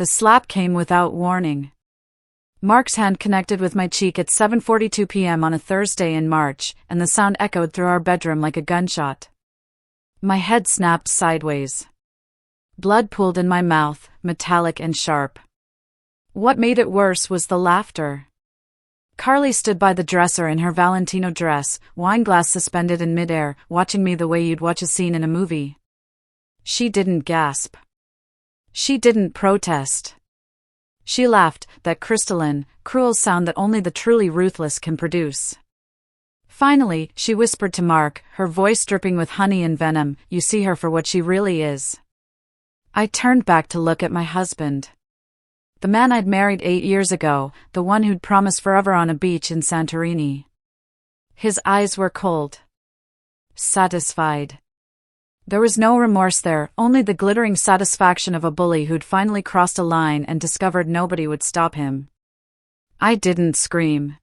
The slap came without warning. Mark's hand connected with my cheek at 7:42 p.m. on a Thursday in March, and the sound echoed through our bedroom like a gunshot. My head snapped sideways. Blood pooled in my mouth, metallic and sharp. What made it worse was the laughter. Carly stood by the dresser in her Valentino dress, wine glass suspended in midair, watching me the way you'd watch a scene in a movie. She didn't gasp. She didn't protest. She laughed, that crystalline, cruel sound that only the truly ruthless can produce. Finally, she whispered to Mark, her voice dripping with honey and venom, "You see her for what she really is." I turned back to look at my husband. The man I'd married 8 years ago, the one who'd promised forever on a beach in Santorini. His eyes were cold. Satisfied. There was no remorse there, only the glittering satisfaction of a bully who'd finally crossed a line and discovered nobody would stop him. I didn't scream.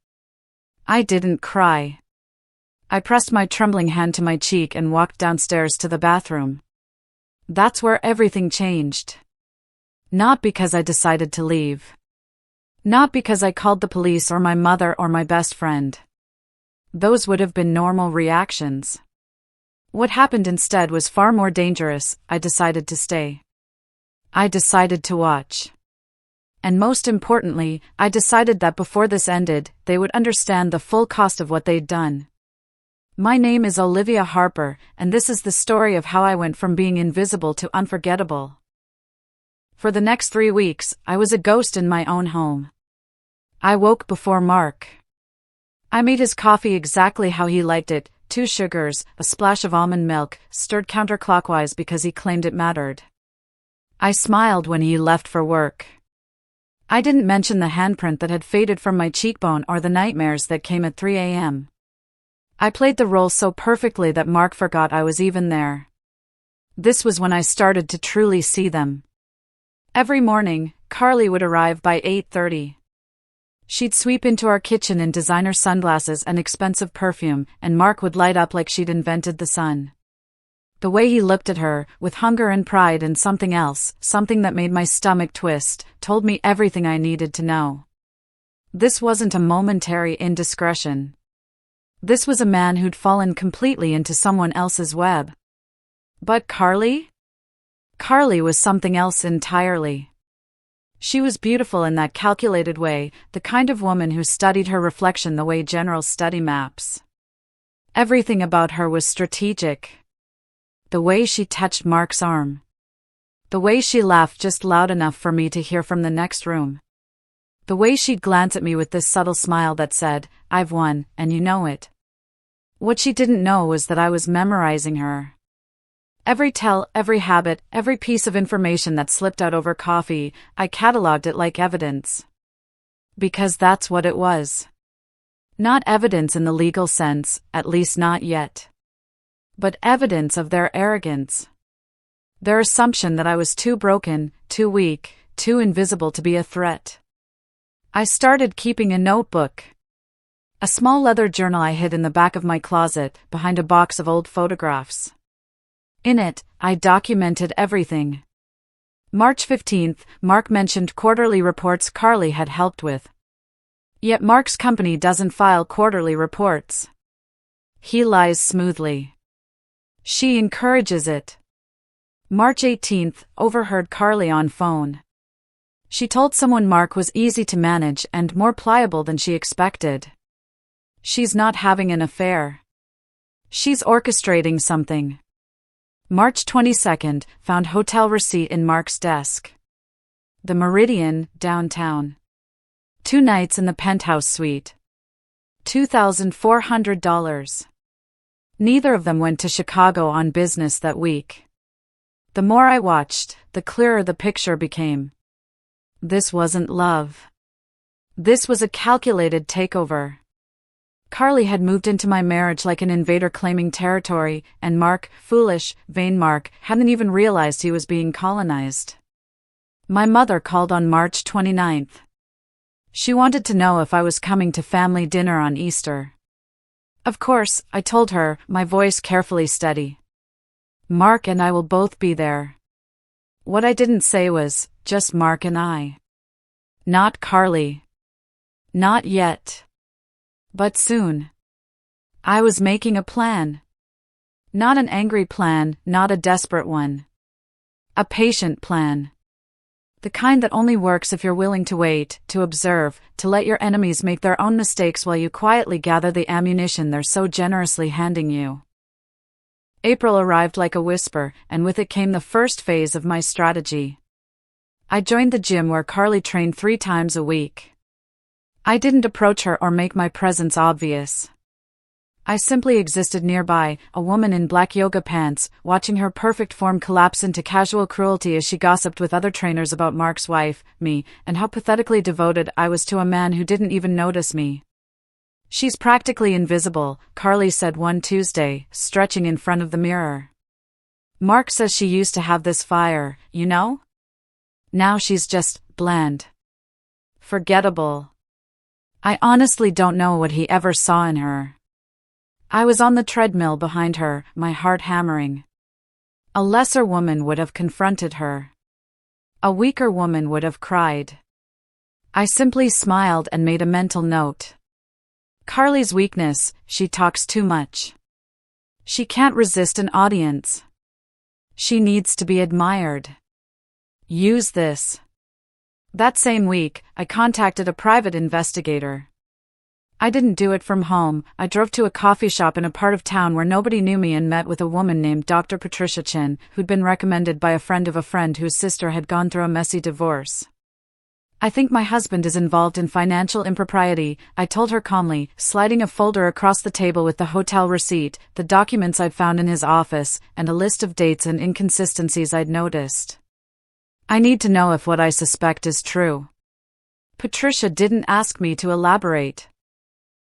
I didn't cry. I pressed my trembling hand to my cheek and walked downstairs to the bathroom. That's where everything changed. Not because I decided to leave. Not because I called the police or my mother or my best friend. Those would have been normal reactions. What happened instead was far more dangerous. I decided to stay. I decided to watch. And most importantly, I decided that before this ended, they would understand the full cost of what they'd done. My name is Olivia Harper, and this is the story of how I went from being invisible to unforgettable. For the next 3 weeks, I was a ghost in my own home. I woke before Mark. I made his coffee exactly how he liked it, 2 sugars, a splash of almond milk, stirred counterclockwise because he claimed it mattered. I smiled when he left for work. I didn't mention the handprint that had faded from my cheekbone or the nightmares that came at 3 a.m. I played the role so perfectly that Mark forgot I was even there. This was when I started to truly see them. Every morning, Carly would arrive by 8:30. She'd sweep into our kitchen in designer sunglasses and expensive perfume, and Mark would light up like she'd invented the sun. The way he looked at her, with hunger and pride and something else, something that made my stomach twist, told me everything I needed to know. This wasn't a momentary indiscretion. This was a man who'd fallen completely into someone else's web. But Carly? Carly was something else entirely. She was beautiful in that calculated way, the kind of woman who studied her reflection the way generals study maps. Everything about her was strategic. The way she touched Mark's arm. The way she laughed just loud enough for me to hear from the next room. The way she'd glance at me with this subtle smile that said, "I've won, and you know it." What she didn't know was that I was memorizing her. Every tell, every habit, every piece of information that slipped out over coffee, I cataloged it like evidence. Because that's what it was. Not evidence in the legal sense, at least not yet. But evidence of their arrogance. Their assumption that I was too broken, too weak, too invisible to be a threat. I started keeping a notebook. A small leather journal I hid in the back of my closet, behind a box of old photographs. In it, I documented everything. March 15th, Mark mentioned quarterly reports Carly had helped with. Yet Mark's company doesn't file quarterly reports. He lies smoothly. She encourages it. March 18th, overheard Carly on phone. She told someone Mark was easy to manage and more pliable than she expected. She's not having an affair. She's orchestrating something. March 22nd, found hotel receipt in Mark's desk. The Meridian, downtown. 2 nights in the penthouse suite. $2,400. Neither of them went to Chicago on business that week. The more I watched, the clearer the picture became. This wasn't love. This was a calculated takeover. Carly had moved into my marriage like an invader claiming territory, and Mark, foolish, vain Mark, hadn't even realized he was being colonized. My mother called on March 29th. She wanted to know if I was coming to family dinner on Easter. Of course, I told her, my voice carefully steady. Mark and I will both be there. What I didn't say was, just Mark and I. Not Carly. Not yet. But soon. I was making a plan. Not an angry plan, not a desperate one. A patient plan. The kind that only works if you're willing to wait, to observe, to let your enemies make their own mistakes while you quietly gather the ammunition they're so generously handing you. April arrived like a whisper, and with it came the first phase of my strategy. I joined the gym where Carly trained 3 times a week. I didn't approach her or make my presence obvious. I simply existed nearby, a woman in black yoga pants, watching her perfect form collapse into casual cruelty as she gossiped with other trainers about Mark's wife, me, and how pathetically devoted I was to a man who didn't even notice me. "She's practically invisible," Carly said one Tuesday, stretching in front of the mirror. "Mark says she used to have this fire, you know? Now she's just bland. Forgettable. I honestly don't know what he ever saw in her." I was on the treadmill behind her, my heart hammering. A lesser woman would have confronted her. A weaker woman would have cried. I simply smiled and made a mental note. Carly's weakness: she talks too much. She can't resist an audience. She needs to be admired. Use this. That same week, I contacted a private investigator. I didn't do it from home. I drove to a coffee shop in a part of town where nobody knew me and met with a woman named Dr. Patricia Chin, who'd been recommended by a friend of a friend whose sister had gone through a messy divorce. "I think my husband is involved in financial impropriety," I told her calmly, sliding a folder across the table with the hotel receipt, the documents I'd found in his office, and a list of dates and inconsistencies I'd noticed. "I need to know if what I suspect is true." Patricia didn't ask me to elaborate.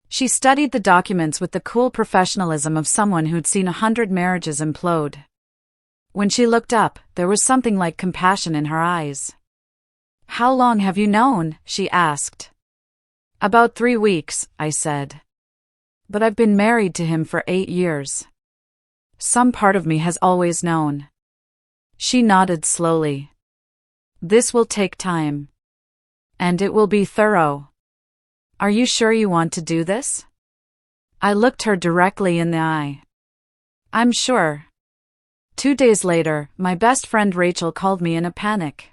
She studied the documents with the cool professionalism of someone who'd seen 100 marriages implode. When she looked up, there was something like compassion in her eyes. "How long have you known?" she asked. "About 3 weeks," I said. "But I've been married to him for 8 years. Some part of me has always known." She nodded slowly. "This will take time. And it will be thorough. Are you sure you want to do this?" I looked her directly in the eye. "I'm sure." 2 days later, my best friend Rachel called me in a panic.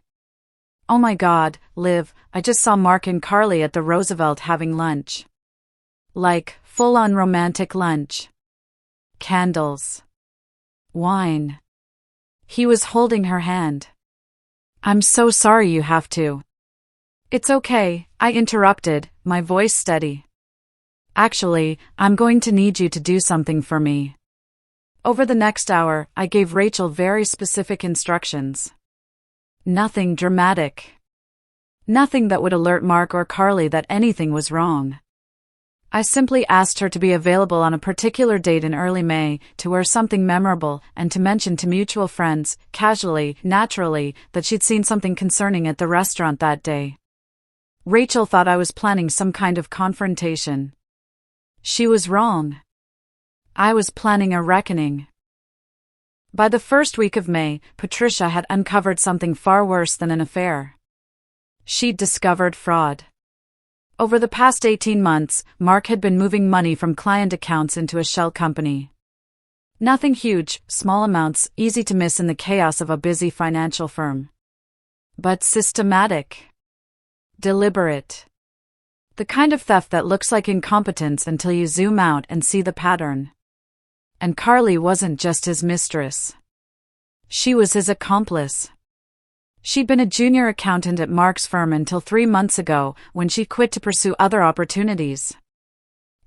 "Oh my God, Liv, I just saw Mark and Carly at the Roosevelt having lunch. Like, full-on romantic lunch. Candles. Wine." He was holding her hand. "I'm so sorry you have to." "It's okay," I interrupted, my voice steady. "Actually, I'm going to need you to do something for me." Over the next hour, I gave Rachel very specific instructions. Nothing dramatic. Nothing that would alert Mark or Carly that anything was wrong. I simply asked her to be available on a particular date in early May, to wear something memorable, and to mention to mutual friends, casually, naturally, that she'd seen something concerning at the restaurant that day. Rachel thought I was planning some kind of confrontation. She was wrong. I was planning a reckoning. By the first week of May, Patricia had uncovered something far worse than an affair. She'd discovered fraud. Over the past 18 months, Mark had been moving money from client accounts into a shell company. Nothing huge, small amounts, easy to miss in the chaos of a busy financial firm. But systematic. Deliberate. The kind of theft that looks like incompetence until you zoom out and see the pattern. And Carly wasn't just his mistress. She was his accomplice. She'd been a junior accountant at Mark's firm until 3 months ago, when she quit to pursue other opportunities.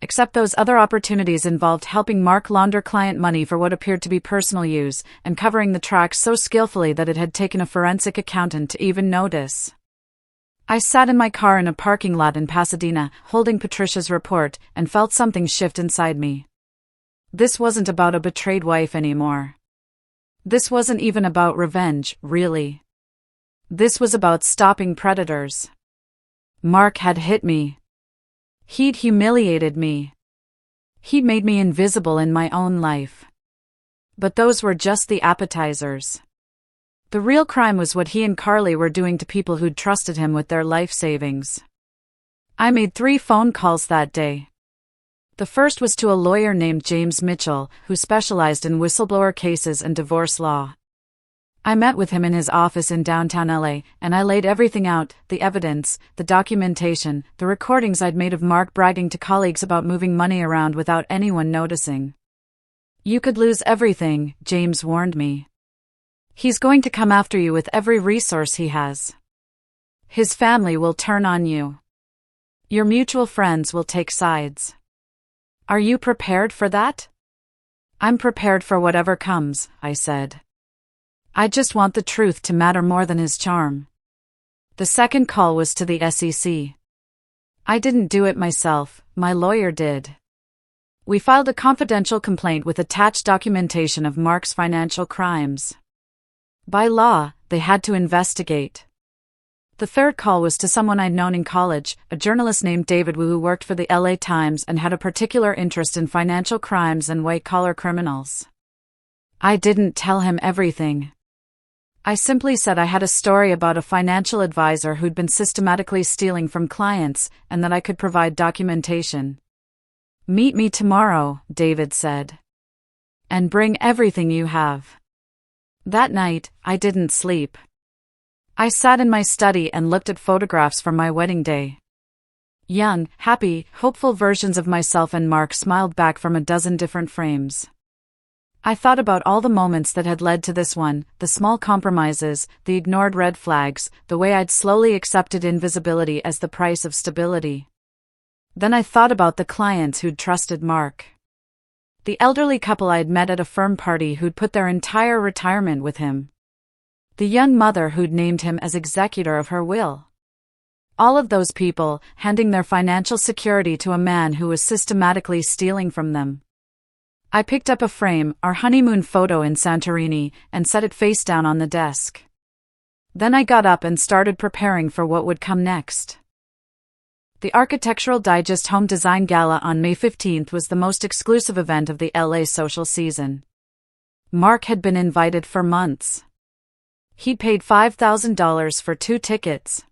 Except those other opportunities involved helping Mark launder client money for what appeared to be personal use, and covering the tracks so skillfully that it had taken a forensic accountant to even notice. I sat in my car in a parking lot in Pasadena, holding Patricia's report, and felt something shift inside me. This wasn't about a betrayed wife anymore. This wasn't even about revenge, really. This was about stopping predators. Mark had hit me. He'd humiliated me. He'd made me invisible in my own life. But those were just the appetizers. The real crime was what he and Carly were doing to people who'd trusted him with their life savings. I made 3 phone calls that day. The first was to a lawyer named James Mitchell, who specialized in whistleblower cases and divorce law. I met with him in his office in downtown LA, and I laid everything out, the evidence, the documentation, the recordings I'd made of Mark bragging to colleagues about moving money around without anyone noticing. You could lose everything, James warned me. He's going to come after you with every resource he has. His family will turn on you. Your mutual friends will take sides. Are you prepared for that? I'm prepared for whatever comes, I said. I just want the truth to matter more than his charm. The second call was to the SEC. I didn't do it myself, my lawyer did. We filed a confidential complaint with attached documentation of Mark's financial crimes. By law, they had to investigate. The third call was to someone I'd known in college, a journalist named David Wu who worked for the LA Times and had a particular interest in financial crimes and white-collar criminals. I didn't tell him everything. I simply said I had a story about a financial advisor who'd been systematically stealing from clients and that I could provide documentation. Meet me tomorrow, David said. And bring everything you have. That night, I didn't sleep. I sat in my study and looked at photographs from my wedding day. Young, happy, hopeful versions of myself and Mark smiled back from a dozen different frames. I thought about all the moments that had led to this one, the small compromises, the ignored red flags, the way I'd slowly accepted invisibility as the price of stability. Then I thought about the clients who'd trusted Mark. The elderly couple I'd met at a firm party who'd put their entire retirement with him. The young mother who'd named him as executor of her will. All of those people, handing their financial security to a man who was systematically stealing from them. I picked up a frame, our honeymoon photo in Santorini, and set it face down on the desk. Then I got up and started preparing for what would come next. The Architectural Digest Home Design Gala on May 15th was the most exclusive event of the LA social season. Mark had been invited for months. He'd paid $5,000 for 2 tickets.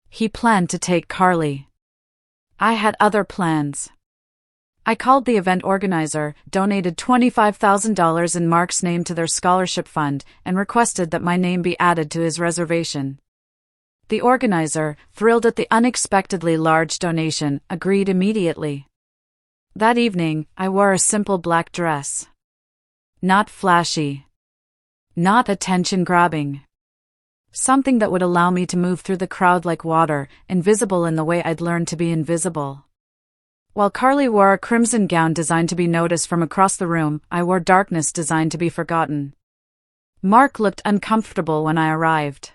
He planned to take Carly. I had other plans. I called the event organizer, donated $25,000 in Mark's name to their scholarship fund, and requested that my name be added to his reservation. The organizer, thrilled at the unexpectedly large donation, agreed immediately. That evening, I wore a simple black dress. Not flashy. Not attention-grabbing. Something that would allow me to move through the crowd like water, invisible in the way I'd learned to be invisible. While Carly wore a crimson gown designed to be noticed from across the room, I wore darkness designed to be forgotten. Mark looked uncomfortable when I arrived.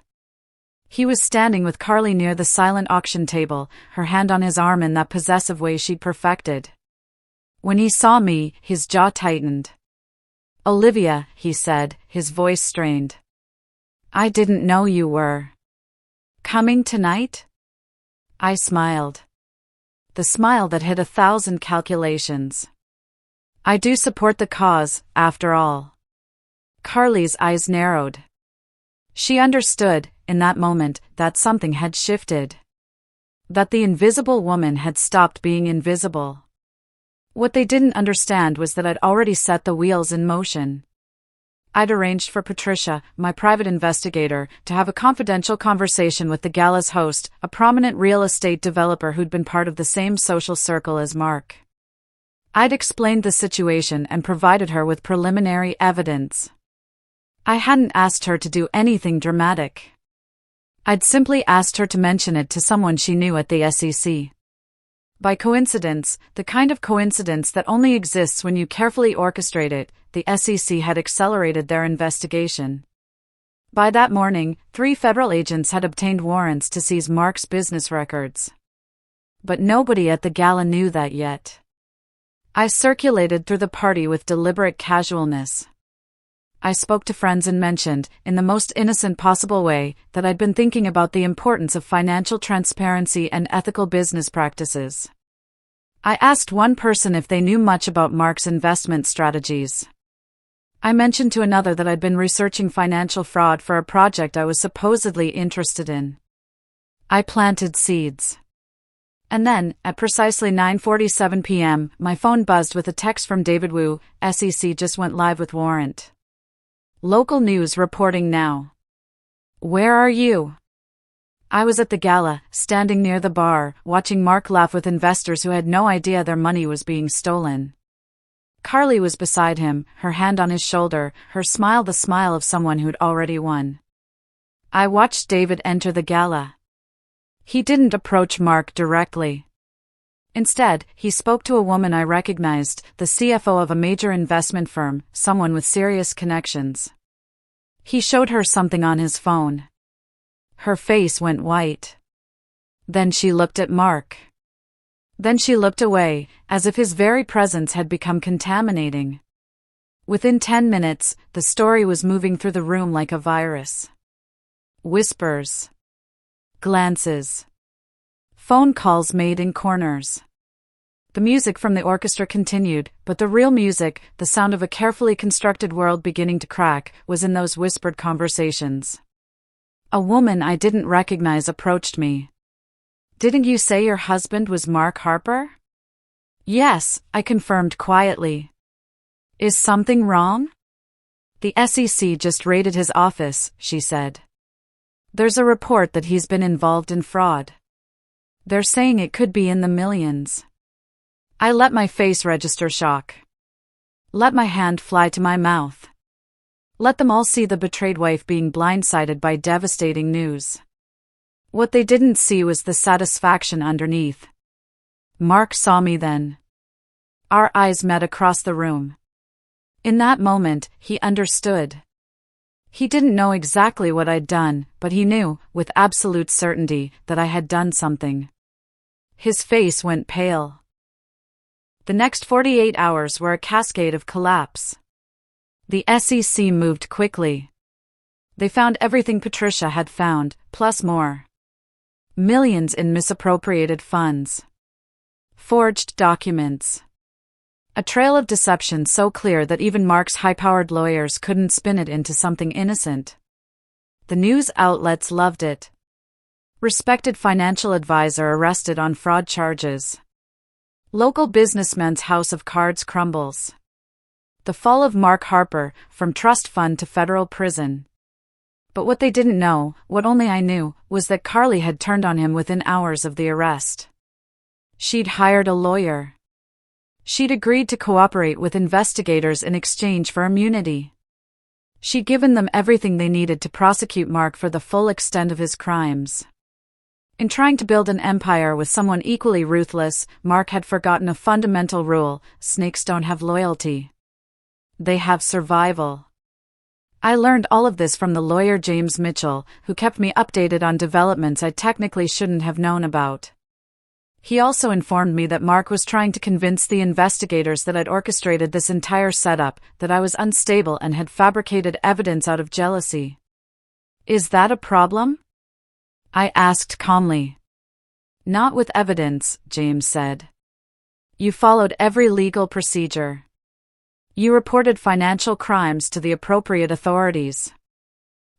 He was standing with Carly near the silent auction table, her hand on his arm in that possessive way she'd perfected. When he saw me, his jaw tightened. "Olivia," he said, his voice strained. "I didn't know you were coming tonight?" I smiled. The smile that hid 1,000 calculations. I do support the cause, after all. Carly's eyes narrowed. She understood, in that moment, that something had shifted. That the invisible woman had stopped being invisible. What they didn't understand was that I'd already set the wheels in motion. I'd arranged for Patricia, my private investigator, to have a confidential conversation with the gala's host, a prominent real estate developer who'd been part of the same social circle as Mark. I'd explained the situation and provided her with preliminary evidence. I hadn't asked her to do anything dramatic. I'd simply asked her to mention it to someone she knew at the SEC. By coincidence, the kind of coincidence that only exists when you carefully orchestrate it, the SEC had accelerated their investigation. By that morning, 3 federal agents had obtained warrants to seize Mark's business records. But nobody at the gala knew that yet. I circulated through the party with deliberate casualness. I spoke to friends and mentioned, in the most innocent possible way, that I'd been thinking about the importance of financial transparency and ethical business practices. I asked one person if they knew much about Mark's investment strategies. I mentioned to another that I'd been researching financial fraud for a project I was supposedly interested in. I planted seeds. And then, at precisely 9:47 p.m., my phone buzzed with a text from David Wu. SEC just went live with warrant. Local news reporting now. Where are you? I was at the gala, standing near the bar, watching Mark laugh with investors who had no idea their money was being stolen. Carly was beside him, her hand on his shoulder, her smile the smile of someone who'd already won. I watched David enter the gala. He didn't approach Mark directly. Instead, he spoke to a woman I recognized, the CFO of a major investment firm, someone with serious connections. He showed her something on his phone. Her face went white. Then she looked at Mark. Then she looked away, as if his very presence had become contaminating. Within 10 minutes, the story was moving through the room like a virus. Whispers. Glances. Phone calls made in corners. The music from the orchestra continued, but the real music, the sound of a carefully constructed world beginning to crack, was in those whispered conversations. A woman I didn't recognize approached me. Didn't you say your husband was Mark Harper? Yes, I confirmed quietly. Is something wrong? The SEC just raided his office, she said. There's a report that he's been involved in fraud. They're saying it could be in the millions. I let my face register shock. Let my hand fly to my mouth. Let them all see the betrayed wife being blindsided by devastating news. What they didn't see was the satisfaction underneath. Mark saw me then. Our eyes met across the room. In that moment, he understood. He didn't know exactly what I'd done, but he knew, with absolute certainty, that I had done something. His face went pale. The next 48 hours were a cascade of collapse. The SEC moved quickly. They found everything Patricia had found, plus more. Millions in misappropriated funds. Forged documents. A trail of deception so clear that even Mark's high-powered lawyers couldn't spin it into something innocent. The news outlets loved it. Respected financial advisor arrested on fraud charges. Local businessman's house of cards crumbles. The fall of Mark Harper, from trust fund to federal prison. But what they didn't know, what only I knew, was that Carly had turned on him within hours of the arrest. She'd hired a lawyer. She'd agreed to cooperate with investigators in exchange for immunity. She'd given them everything they needed to prosecute Mark for the full extent of his crimes. In trying to build an empire with someone equally ruthless, Mark had forgotten a fundamental rule: snakes don't have loyalty. They have survival. I learned all of this from the lawyer James Mitchell, who kept me updated on developments I technically shouldn't have known about. He also informed me that Mark was trying to convince the investigators that I'd orchestrated this entire setup, that I was unstable and had fabricated evidence out of jealousy. Is that a problem? I asked calmly. Not with evidence, James said. You followed every legal procedure. You reported financial crimes to the appropriate authorities.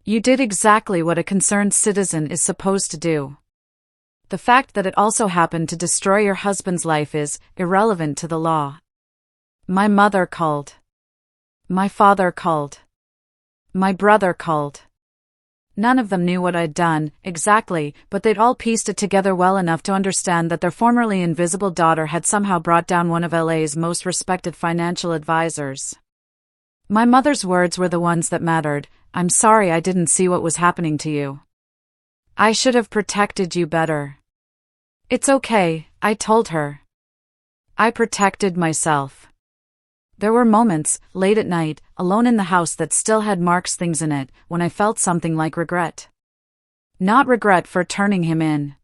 You did exactly what a concerned citizen is supposed to do. The fact that it also happened to destroy your husband's life is irrelevant to the law. My mother called. My father called. My brother called. None of them knew what I'd done, exactly, but they'd all pieced it together well enough to understand that their formerly invisible daughter had somehow brought down one of LA's most respected financial advisors. My mother's words were the ones that mattered. I'm sorry I didn't see what was happening to you. I should have protected you better. It's okay, I told her. I protected myself. There were moments, late at night, alone in the house that still had Mark's things in it, when I felt something like regret. Not regret for turning him in.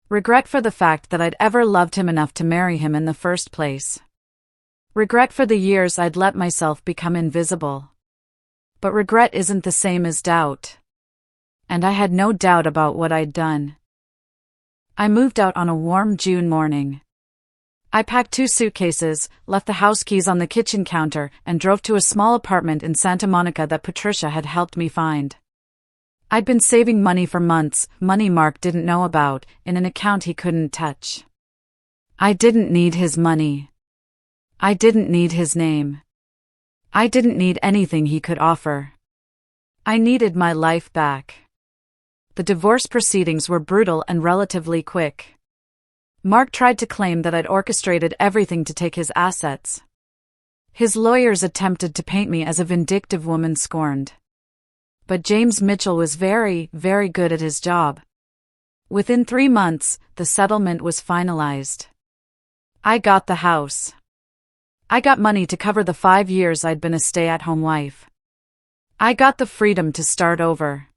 Regret for the fact that I'd ever loved him enough to marry him in the first place. Regret for the years I'd let myself become invisible. But regret isn't the same as doubt. And I had no doubt about what I'd done. I moved out on a warm June morning. I packed 2 suitcases, left the house keys on the kitchen counter, and drove to a small apartment in Santa Monica that Patricia had helped me find. I'd been saving money for months, money Mark didn't know about, in an account he couldn't touch. I didn't need his money. I didn't need his name. I didn't need anything he could offer. I needed my life back. The divorce proceedings were brutal and relatively quick. Mark tried to claim that I'd orchestrated everything to take his assets. His lawyers attempted to paint me as a vindictive woman scorned. But James Mitchell was very, very good at his job. Within 3 months, the settlement was finalized. I got the house. I got money to cover the 5 years I'd been a stay-at-home wife. I got the freedom to start over.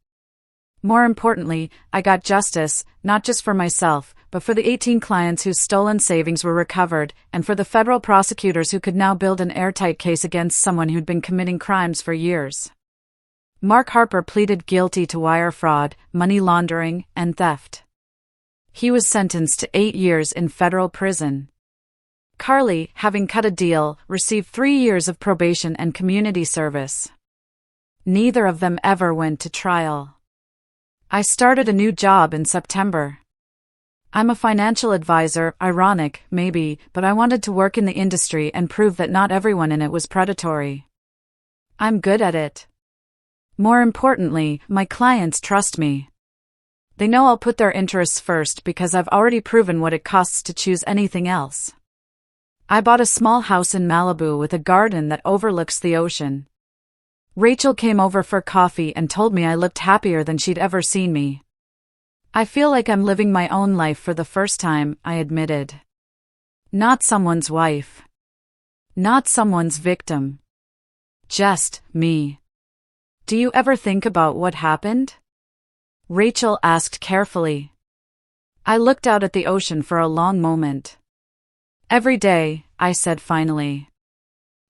More importantly, I got justice, not just for myself, but for the 18 clients whose stolen savings were recovered, and for the federal prosecutors who could now build an airtight case against someone who'd been committing crimes for years. Mark Harper pleaded guilty to wire fraud, money laundering, and theft. He was sentenced to 8 years in federal prison. Carly, having cut a deal, received 3 years of probation and community service. Neither of them ever went to trial. I started a new job in September. I'm a financial advisor, ironic, maybe, but I wanted to work in the industry and prove that not everyone in it was predatory. I'm good at it. More importantly, my clients trust me. They know I'll put their interests first because I've already proven what it costs to choose anything else. I bought a small house in Malibu with a garden that overlooks the ocean. Rachel came over for coffee and told me I looked happier than she'd ever seen me. I feel like I'm living my own life for the first time, I admitted. Not someone's wife. Not someone's victim. Just me. Do you ever think about what happened? Rachel asked carefully. I looked out at the ocean for a long moment. Every day, I said finally.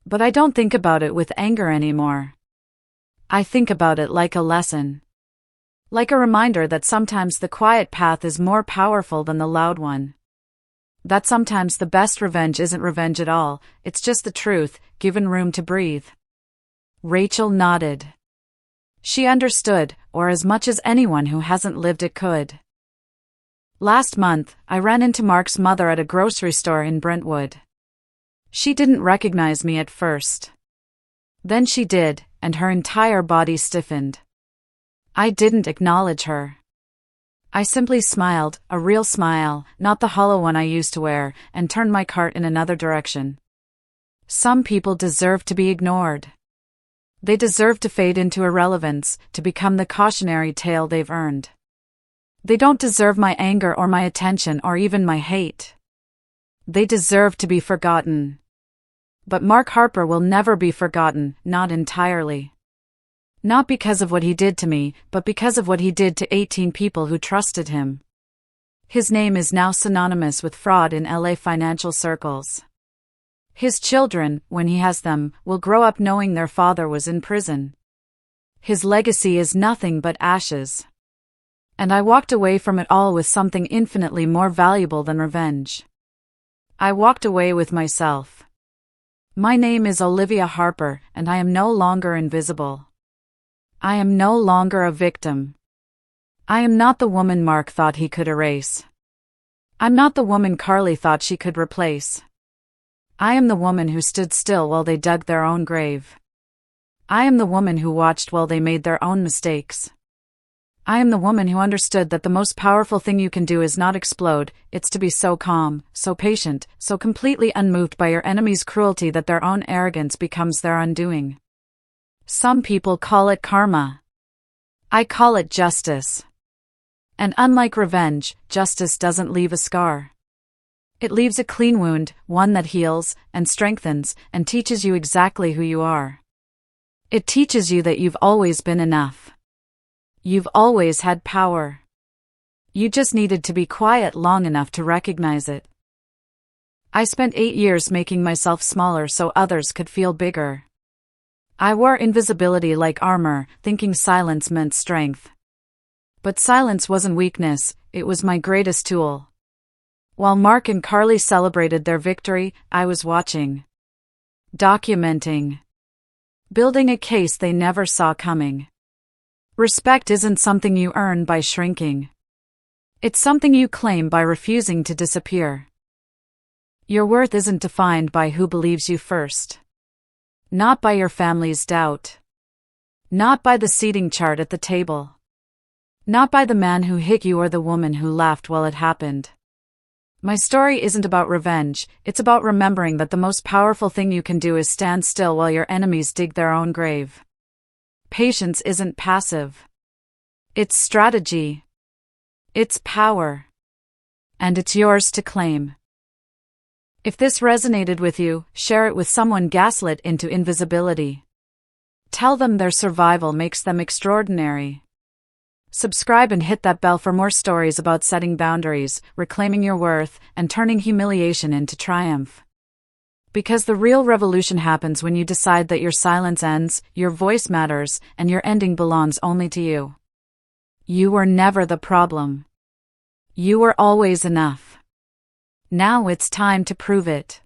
But I don't think about it with anger anymore. I think about it like a lesson. Like a reminder that sometimes the quiet path is more powerful than the loud one. That sometimes the best revenge isn't revenge at all, it's just the truth, given room to breathe. Rachel nodded. She understood, or as much as anyone who hasn't lived it could. Last month, I ran into Mark's mother at a grocery store in Brentwood. She didn't recognize me at first. Then she did, and her entire body stiffened. I didn't acknowledge her. I simply smiled, a real smile, not the hollow one I used to wear, and turned my cart in another direction. Some people deserve to be ignored. They deserve to fade into irrelevance, to become the cautionary tale they've earned. They don't deserve my anger or my attention or even my hate. They deserve to be forgotten. But Mark Harper will never be forgotten, not entirely. Not because of what he did to me, but because of what he did to 18 people who trusted him. His name is now synonymous with fraud in LA financial circles. His children, when he has them, will grow up knowing their father was in prison. His legacy is nothing but ashes. And I walked away from it all with something infinitely more valuable than revenge. I walked away with myself. My name is Olivia Harper, and I am no longer invisible. I am no longer a victim. I am not the woman Mark thought he could erase. I'm not the woman Carly thought she could replace. I am the woman who stood still while they dug their own grave. I am the woman who watched while they made their own mistakes. I am the woman who understood that the most powerful thing you can do is not explode, it's to be so calm, so patient, so completely unmoved by your enemy's cruelty that their own arrogance becomes their undoing. Some people call it karma. I call it justice. And unlike revenge, justice doesn't leave a scar. It leaves a clean wound, one that heals, and strengthens, and teaches you exactly who you are. It teaches you that you've always been enough. You've always had power. You just needed to be quiet long enough to recognize it. I spent 8 years making myself smaller so others could feel bigger. I wore invisibility like armor, thinking silence meant strength. But silence wasn't weakness, it was my greatest tool. While Mark and Carly celebrated their victory, I was watching. Documenting. Building a case they never saw coming. Respect isn't something you earn by shrinking. It's something you claim by refusing to disappear. Your worth isn't defined by who believes you first. Not by your family's doubt. Not by the seating chart at the table. Not by the man who hit you or the woman who laughed while it happened. My story isn't about revenge, it's about remembering that the most powerful thing you can do is stand still while your enemies dig their own grave. Patience isn't passive. It's strategy. It's power. And it's yours to claim. If this resonated with you, share it with someone gaslit into invisibility. Tell them their survival makes them extraordinary. Subscribe and hit that bell for more stories about setting boundaries, reclaiming your worth, and turning humiliation into triumph. Because the real revolution happens when you decide that your silence ends, your voice matters, and your ending belongs only to you. You were never the problem. You were always enough. Now it's time to prove it.